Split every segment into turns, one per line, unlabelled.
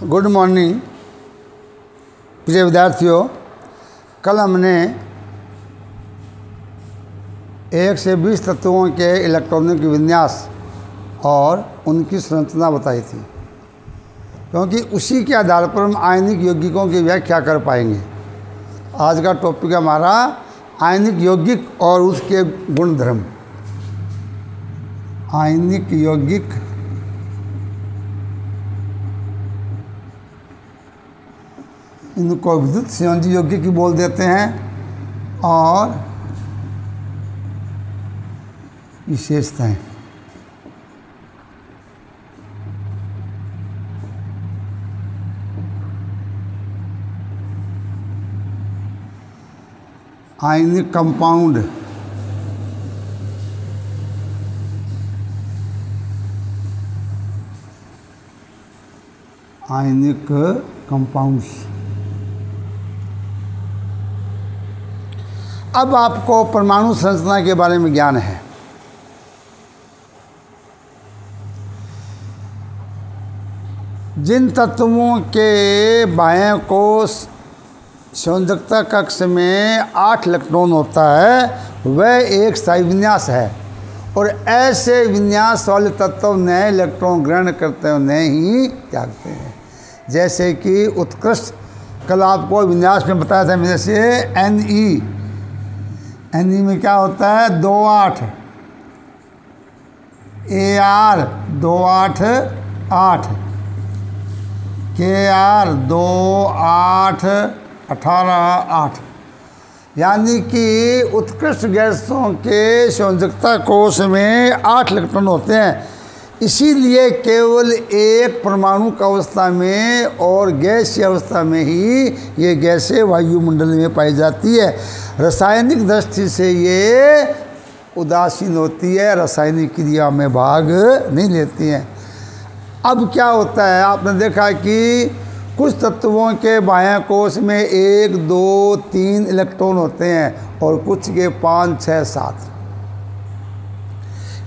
Good morning प्रिय विद्यार्थियों। कल हमने 1 से 20 तत्वों के इलेक्ट्रॉनों की विन्यास और उनकी संरचना बताई थी, क्योंकि उसी के आधार पर हम आयनिक यौगिकों की व्याख्या कर पाएंगे। आज का टॉपिक हमारा आयनिक यौगिक और उसके गुणधर्म। आयनिक यौगिक इनको विद्युत संयोजी यौगिक बोल देते हैं और विशेषताएं। Ionic compound ionic compounds. अब आपको परमाणु संरचना के बारे में ज्ञान है। जिन तत्वों के बाह्य कोश संयोजकता कक्ष में 8 इलेक्ट्रॉन होता है वह एक स्थायी विन्यास है, और ऐसे विन्यास वाले तत्व नए इलेक्ट्रॉन ग्रहण करते हैं, नए ही त्यागते हैं। जैसे कि उत्कृष्ट, कल आपको विन्यास में बताया था, जैसे Ni में क्या होता है 2-8, Ar 2-8-8, Kr 2-8-18-8। यानी कि उत्कृष्ट गैसों के संयोजकता कोश में 8 इलेक्ट्रॉन होते हैं। इसीलिए केवल एक परमाणु का अवस्था में और गैस की अवस्था में ही ये गैसें वायुमंडल में पाई जाती है। रासायनिक दृष्टि से ये उदासीन होती है, रासायनिक क्रिया में भाग नहीं लेती हैं। अब क्या होता है, आपने देखा कि कुछ तत्वों के बाह्य कोश में 1, 2, 3 इलेक्ट्रॉन होते हैं और कुछ के 5, 6, 7।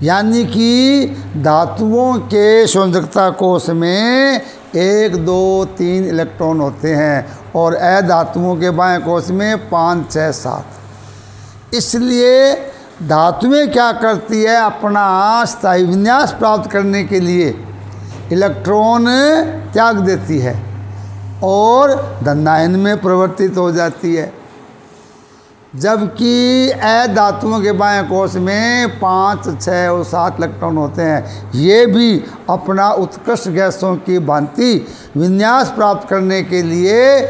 यानी कि धातुओं के संयोजकता कोश में 1, 2, 3 इलेक्ट्रॉन होते हैं और अधातुओं के बाह्य कोश में 5, 6, 7। इसलिए धातुएं क्या करती है, अपना स्थायी विन्यास प्राप्त करने के लिए इलेक्ट्रॉन त्याग देती है और धनायन में परिवर्तित हो जाती है। जबकि अधातुओं के बाह्य कोश में 5, 6 और 7 इलेक्ट्रॉन होते हैं। ये भी अपना उत्कृष्ट गैसों की भांति विन्यास प्राप्त करने के लिए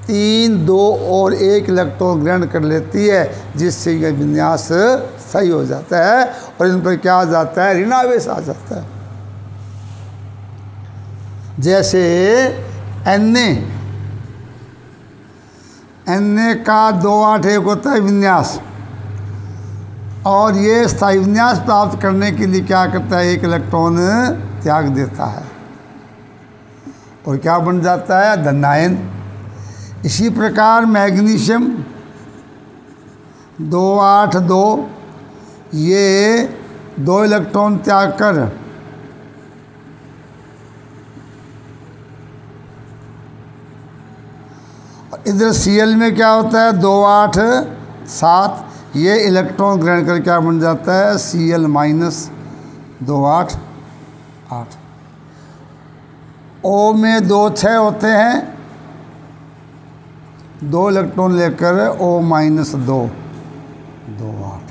3, 2 और 1 इलेक्ट्रॉन ग्रहण कर लेती है, जिससे यह विन्यास सही हो जाता है और इन पर क्या आ जाता है, ऋणावेश आ जाता है। जैसे Na का 2-8-1 होता है विन्यास, और ये स्थायी विन्यास प्राप्त करने के लिए क्या करता है, 1 इलेक्ट्रॉन त्याग देता है और क्या बन जाता है, धनायन। इसी प्रकार मैग्नीशियम 2-8-2, ये 2 इलेक्ट्रॉन त्याग कर इधर Cl में क्या होता है 2-8-7, ये इलेक्ट्रॉन ग्रहण कर क्या बन जाता है, Cl माइनस 2-8-8। O में 2-6 होते हैं, 2 इलेक्ट्रॉन लेकर O माइनस 2-8।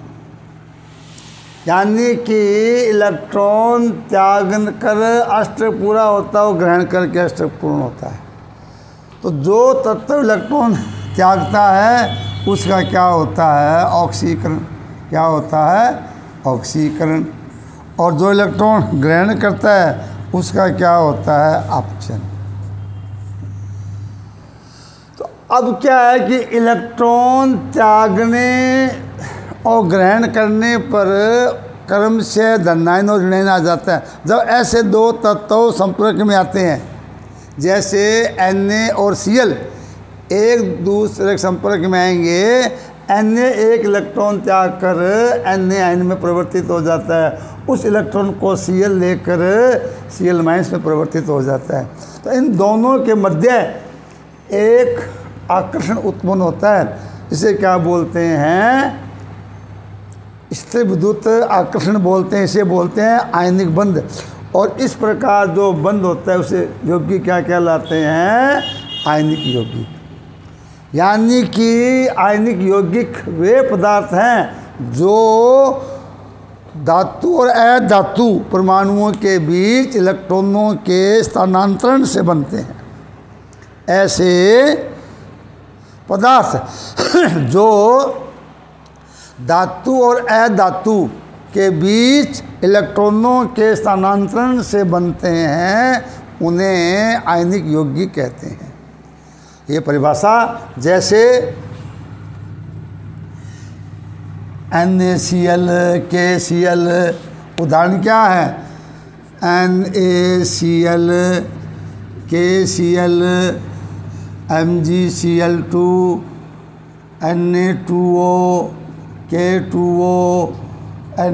यानी कि इलेक्ट्रॉन त्याग कर अष्टक पूरा होता है और ग्रहण करके अष्टक पूर्ण होता है। तो जो तत्व इलेक्ट्रॉन त्यागता है उसका क्या होता है, ऑक्सीकरण। क्या होता है, ऑक्सीकरण। और जो इलेक्ट्रॉन ग्रहण करता है उसका क्या होता है, अपचन। तो अब क्या है कि इलेक्ट्रॉन त्यागने और ग्रहण करने पर क्रम से धनायन और ऋणायन आ जाता है। जब ऐसे 2 तत्व संपर्क में आते हैं, जैसे Na और Cl एक दूसरे के संपर्क में आएंगे, Na 1 इलेक्ट्रॉन त्याग कर Na आयन में परिवर्तित हो जाता है उस इलेक्ट्रॉन को Cl लेकर Cl- में परिवर्तित हो जाता है। तो इन दोनों के मध्य एक आकर्षण उत्पन्न होता है, इसे क्या बोलते हैं? स्थिर विद्युत आकर्षण बोलते हैं, इसे बोलते हैं आयनिक बंध। और इस प्रकार जो बंध होता है उसे यौगिक क्या कहलाते हैं? आयनिक यौगिक। यानी कि आयनिक यौगिक वे पदार्थ हैं जो धातु और अधातु परमाणुओं के बीच इलेक्ट्रॉनों के स्थानांतरण से बनते हैं। ऐसे पदार्थ जो धातु और अधातु के बीच इलेक्ट्रॉनों के स्थानांतरण से बनते हैं उन्हें आयनिक यौगिक कहते हैं। ये परिभाषा जैसे NaCl, KCl, उदाहरण क्या है? NaCl, KCl, MgCl2, Na2O, K2O,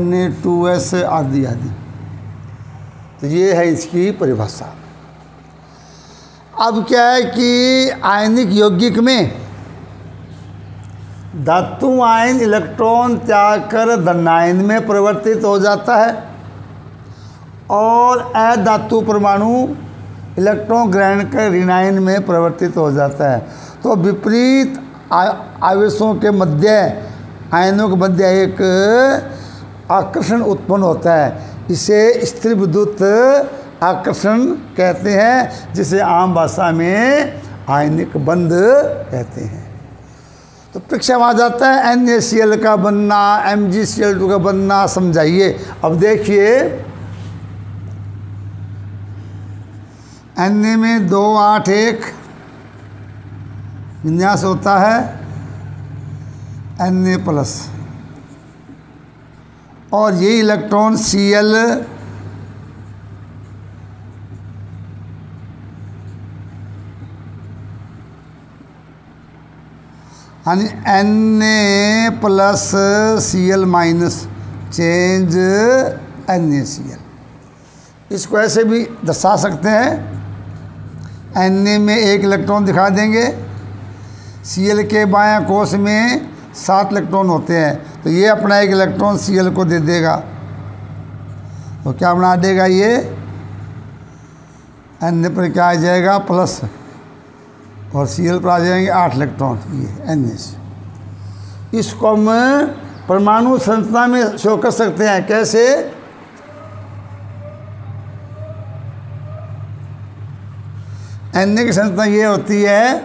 Na2S आदि आदि। तो ये है इसकी परिभाषा। अब क्या है कि आयनिक यौगिक में धातु आयन इलेक्ट्रॉन त्याग कर धनायन में परिवर्तित हो जाता है और अधातु परमाणु इलेक्ट्रॉन ग्रहण कर ऋणायन में परिवर्तित हो जाता है। तो विपरीत आवेशों के मध्य, आयनों के मध्य एक आकर्षण उत्पन्न होता है, इसे स्थिर विद्युत आकर्षण कहते हैं, जिसे आम भाषा में आयनिक बंध कहते हैं। तो परीक्षा में आ जाता है NaCl का बनना, MgCl2 का बनना, समझाइए। अब देखिए Na में 2 8 1 विन्यास होता है Na+, और ये इलेक्ट्रॉन Cl यानी Na+Cl- चेंज NaCl। इसको ऐसे भी दर्शा सकते हैं, Na में 1 इलेक्ट्रॉन दिखा देंगे, Cl के बायां कोश में 7 इलेक्ट्रॉन होते हैं, तो ये अपना 1 इलेक्ट्रॉन Cl को दे देगा। तो क्या बना देगा ये? Na पर क्या आ जाएगा? प्लस, और Cl पर आ जाएंगे 8 इलेक्ट्रॉन, ये Na। इसको हम परमाणु संरचना में शो कर सकते हैं। कैसे? Na की संरचना ये होती है,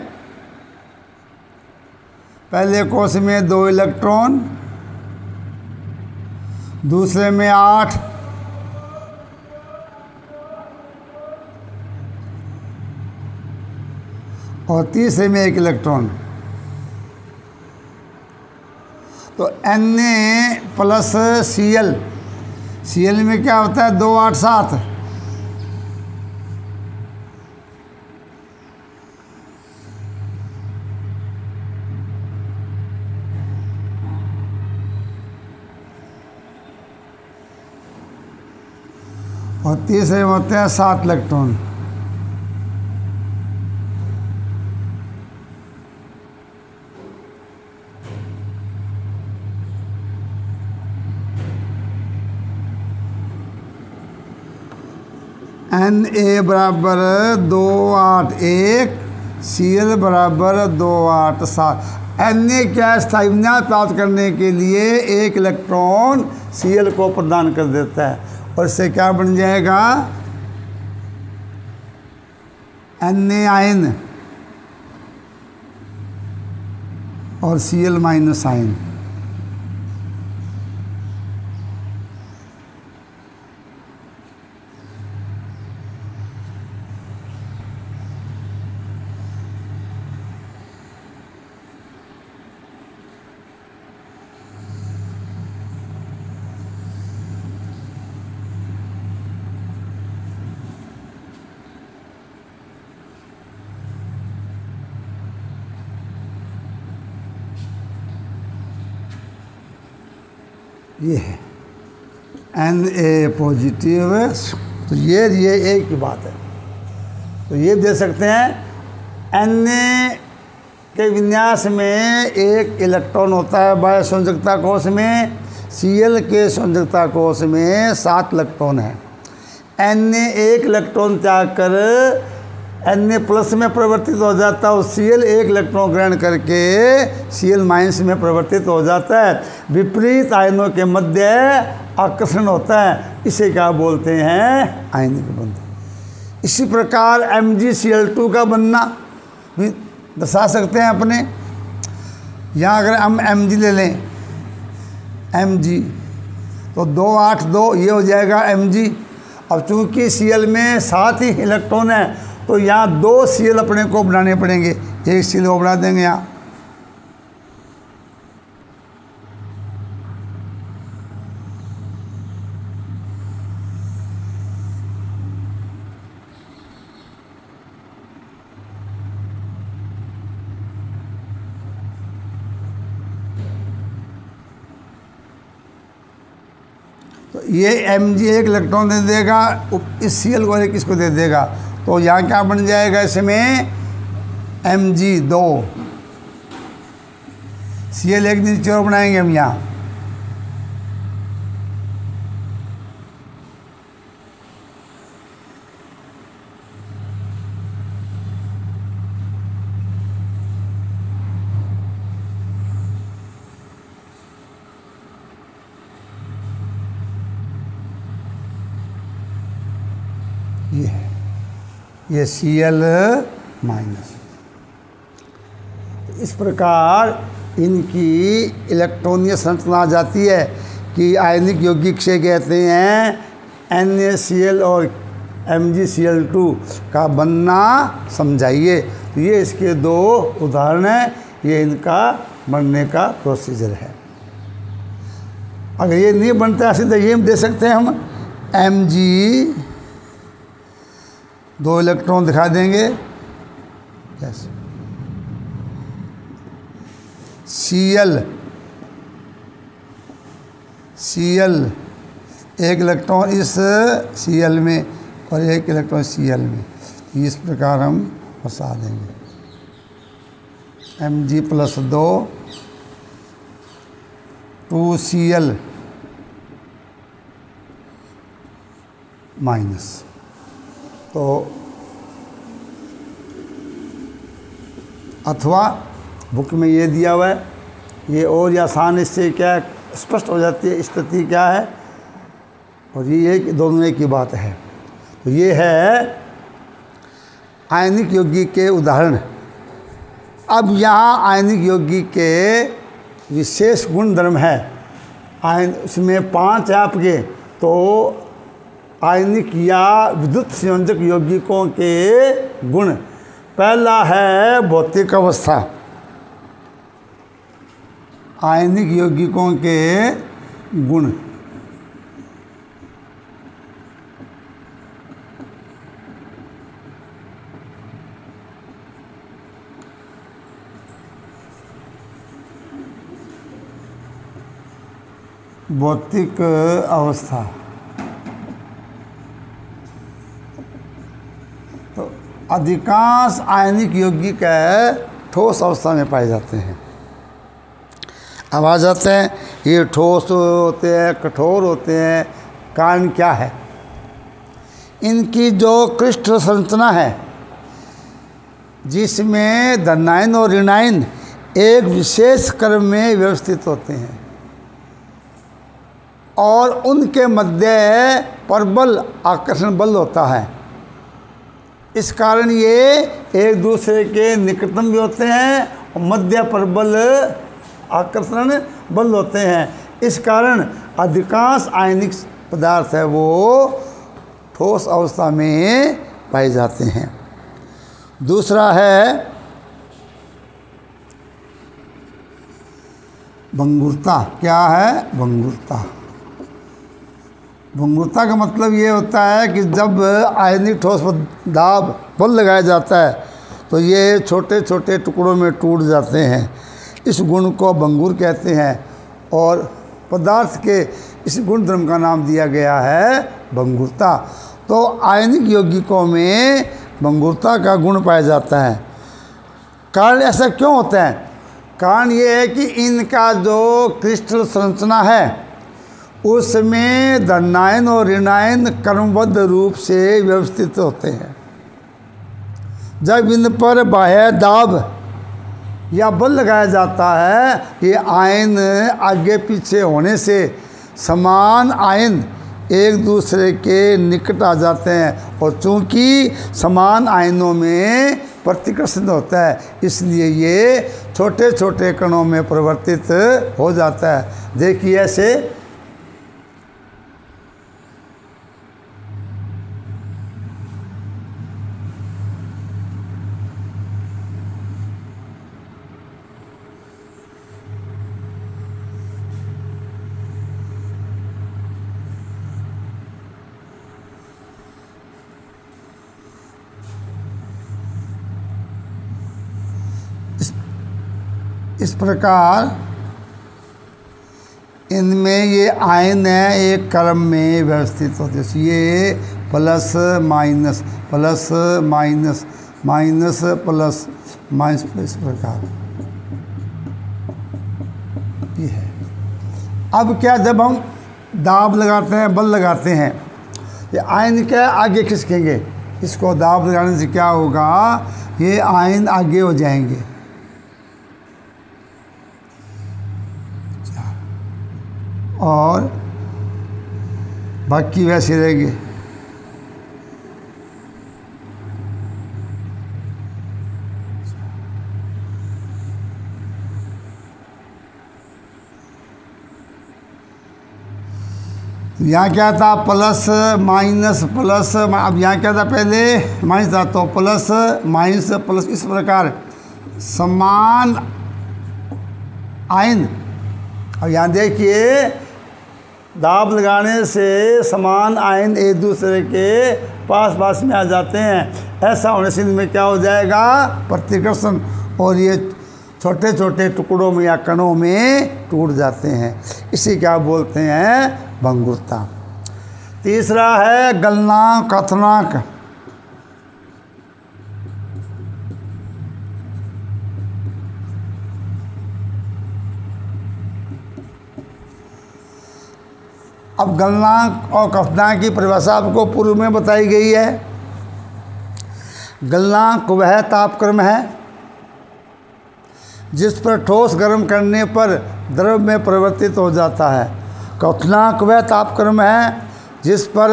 पहले कोश में 2 इलेक्ट्रॉन, दूसरे में 8, और तीसरे में 1 इलेक्ट्रॉन। तो Na+Cl, Cl में क्या होता है? 2 8 7, और तीसरे में होते हैं 7 इलेक्ट्रॉन। Na बराबर 2 8 1, Cl बराबर 2 8 7। Na क्या स्थायी विन्यास प्राप्त करने के लिए 1 इलेक्ट्रॉन Cl को प्रदान कर देता है, और इससे क्या बन जाएगा? Na आयन और Cl- आयन। ये है। Na पॉजिटिव, तो ये एक ही बात है। तो ये दे सकते हैं Na के विन्यास में एक इलेक्ट्रॉन होता है बाह्य संयोजकता कोश में, Cl के संयोजकता कोश में 7 इलेक्ट्रॉन है। Na एक इलेक्ट्रॉन त्याग कर Na प्लस में परिवर्तित हो जाता है और Cl एक इलेक्ट्रॉन ग्रहण करके Cl माइनस में परिवर्तित हो जाता है। विपरीत आयनों के मध्य आकर्षण होता है, इसे क्या बोलते हैं? आयनिक बंधन। इसी प्रकार MgCl2 का बनना भी दर्शा सकते हैं अपने। यहाँ अगर हम Mg ले लें, Mg तो 2 8 2 ये हो जाएगा Mg। अब चूंकि Cl में 7 ही इलेक्ट्रॉन है तो यहाँ 2 Cl अपने को बनाने पड़ेंगे, एक Cl को बना देंगे यहाँ। तो ये Mg एक इलेक्ट्रॉन दे देगा, इस Cl को एक इसको दे देगा, तो यहाँ क्या बन जाएगा? इसमें Mg2 Cl एक नीचे और बनाएंगे हम यहाँ। ये Cl माइनस। इस प्रकार इनकी इलेक्ट्रॉनीय संरचना आ जाती है कि आयनिक यौगिक से कहते हैं NaCl और MgCl2 का बनना समझाइए। तो ये इसके 2 उदाहरण हैं, ये इनका बनने का प्रोसीजर है। अगर ये नहीं बनता है सीधा ये दे सकते हैं हम Mg 2 इलेक्ट्रॉन दिखा देंगे, यस। Cl एक इलेक्ट्रॉन इस Cl में और एक इलेक्ट्रॉन Cl में, इस प्रकार हम फंसा देंगे। Mg plus 2 2Cl minus. तो अथवा बुक में ये दिया हुआ है, ये और आसान इससे क्या स्पष्ट हो जाती है स्थिति क्या है, और ये दोनों एक ही बात है। तो ये है आयनिक यौगिक के उदाहरण। अब यहाँ आयनिक यौगिक के विशेष गुण धर्म है, उसमें 5 है आपके। तो आयनिक या विद्युत संयोजक यौगिकों के गुण, पहला है भौतिक अवस्था। आयनिक यौगिकों के गुण, भौतिक अवस्था। तो अधिकांश आयनिक यौगिक ठोस अवस्था में पाए जाते हैं। अब आ जाते हैं, ये ठोस होते हैं, कठोर होते हैं। कारण क्या है? इनकी जो क्रिस्टल संरचना है, जिसमें धनायन और ऋणायन एक विशेष क्रम में व्यवस्थित होते हैं और उनके मध्य परबल आकर्षण बल होता है। इस कारण ये एक दूसरे के निकटतम भी होते हैं और मध्य परबल आकर्षण बल होते हैं। इस कारण अधिकांश आयनिक पदार्थ है वो ठोस अवस्था में पाए जाते हैं। दूसरा है भंगुरता। क्या है? भंगुरता। भंगुरता का मतलब ये होता है कि जब आयनिक ठोस पर दाब बल लगाया जाता है तो ये छोटे छोटे टुकड़ों में टूट जाते हैं। इस गुण को भंगुर कहते हैं और पदार्थ के इस गुण धर्म का नाम दिया गया है भंगुरता। तो आयनिक यौगिकों में भंगुरता का गुण पाया जाता है। कारण ऐसा क्यों होता है? कारण ये है कि इनका जो क्रिस्टल संरचना है उसमें धनायन और ऋणायन क्रमबद्ध रूप से व्यवस्थित होते हैं। जब इन पर बाह्य दाब या बल लगाया जाता है, ये आयन आगे पीछे होने से समान आयन एक दूसरे के निकट आ जाते हैं, और चूंकि समान आयनों में प्रतिकर्षण होता है इसलिए ये छोटे छोटे कणों में परिवर्तित हो जाता है। देखिए ऐसे इस प्रकार इनमें ये आयन है एक क्रम में व्यवस्थित होते हैं। ये plus minus plus minus minus plus minus, इस प्रकार ये है। अब क्या, जब हम दाब लगाते हैं बल लगाते हैं, ये आयन क्या आगे खिसकेंगे, इसको दाब लगाने से क्या होगा, ये आयन आगे हो जाएंगे और बाकी वैसे रहेंगे। यहाँ क्या था, प्लस माइनस प्लस, अब यहाँ क्या था, पहले माइनस था तो प्लस माइनस प्लस, इस प्रकार समान आयन। अब यहाँ देखिए दाब लगाने से समान आयन एक दूसरे के पास पास में आ जाते हैं। ऐसा होने से इनमें क्या हो जाएगा, प्रतिकर्षण, और ये छोटे छोटे टुकड़ों में या कणों में टूट जाते हैं। इसे क्या बोलते हैं, भंगुरता। तीसरा है गलनांक क्वथनांक। अब गलनांक और क्वथनांक की परिभाषा आपको पूर्व में बताई गई है। गलनांक वह तापक्रम है जिस पर ठोस गर्म करने पर द्रव में परिवर्तित हो जाता है। क्वथनांक वह तापक्रम है जिस पर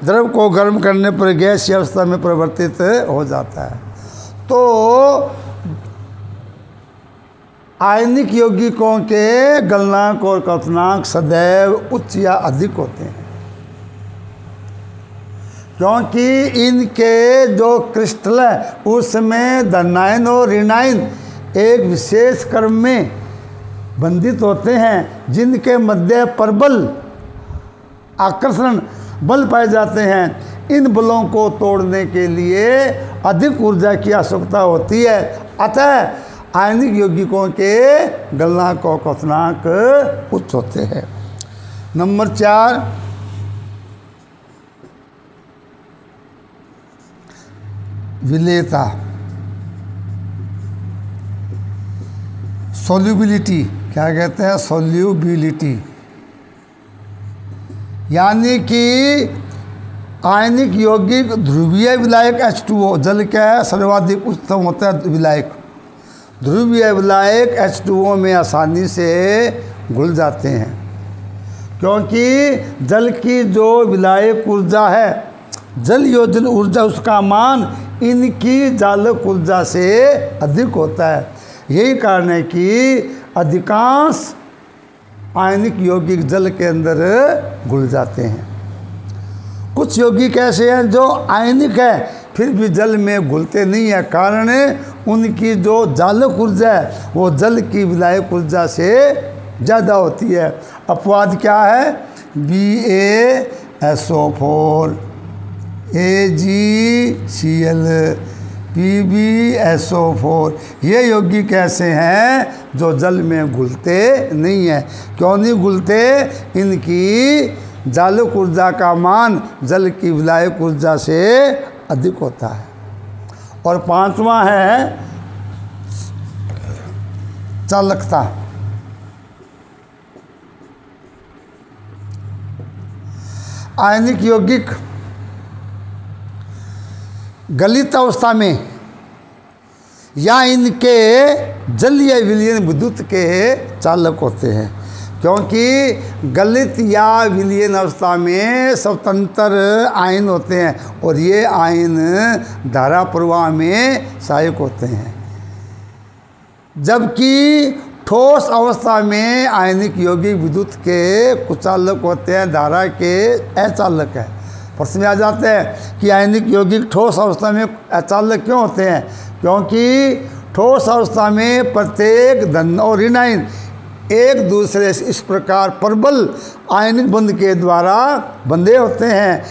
द्रव को गर्म करने पर गैस की अवस्था में परिवर्तित हो जाता है। तो आयनिक यौगिकों के गलनांक और क्वथनांक सदैव उच्च या अधिक होते हैं, क्योंकि इनके जो क्रिस्टल है उसमें धनायन और ऋणायन एक विशेष क्रम में बंधित होते हैं, जिनके मध्य प्रबल आकर्षण बल पाए जाते हैं। इन बलों को तोड़ने के लिए अधिक ऊर्जा की आवश्यकता होती है। अतः आयनिक यौगिकों के गलनांक और क्वथनांक उच्च होते हैं। नंबर 4, विलेयता, सोल्यूबिलिटी। क्या कहते हैं, सोल्यूबिलिटी, यानी कि आयनिक यौगिक ध्रुवीय विलायक H2O, जल का सर्वाधिक उच्चतम होता है विलायक। ध्रुवीय विलायक H2O में आसानी से घुल जाते हैं, क्योंकि जल की जो विलायक ऊर्जा है, जल योजन ऊर्जा, उसका मान इनकी जालक ऊर्जा से अधिक होता है। यही कारण है कि अधिकांश आयनिक यौगिक जल के अंदर घुल जाते हैं। कुछ यौगिक ऐसे हैं जो आयनिक है फिर भी जल में घुलते नहीं है, कारण उनकी जो जालक ऊर्जा है वो जल की विलायक ऊर्जा से ज़्यादा होती है। अपवाद क्या है, BaSO4, AgCl, PbSO4। ये यौगिक ऐसे हैं जो जल में घुलते नहीं हैं। क्यों नहीं घुलते? इनकी जालक ऊर्जा का मान जल की विलायक ऊर्जा से अधिक होता है। और पांचवा है चालकता। आयनिक यौगिक गलित अवस्था में या इनके जलीय विलयन विद्युत के चालक होते हैं, क्योंकि गलित या विलयन अवस्था में स्वतंत्र आयन होते हैं और ये आयन धारा प्रवाह में सहायक होते हैं, जबकि ठोस अवस्था में आयनिक यौगिक विद्युत के कुचालक होते हैं, धारा के अचालक है। प्रश्न में आ जाते हैं कि आयनिक यौगिक ठोस अवस्था में अचालक क्यों होते हैं? क्योंकि ठोस अवस्था में प्रत्येक धन और ऋण आयन एक दूसरे से इस प्रकार प्रबल आयनिक बंध के द्वारा बंधे होते हैं,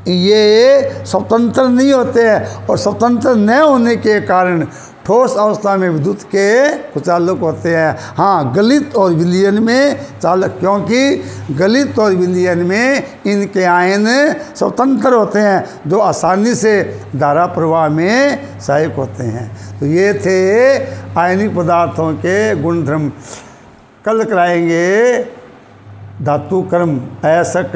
ये स्वतंत्र नहीं होते हैं और स्वतंत्र न होने के कारण ठोस अवस्था में विद्युत के कुचालक होते हैं। हाँ, गलित और विलयन में चालक, क्योंकि गलित और विलयन में इनके आयन स्वतंत्र होते हैं जो आसानी से धारा प्रवाह में सहायक होते हैं। तो ये थे आयनिक पदार्थों के गुणधर्म। कल कराएंगे धातु क्रम, अयस्क,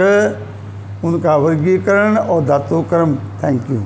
उनका वर्गीकरण और धातु क्रम। Thank you.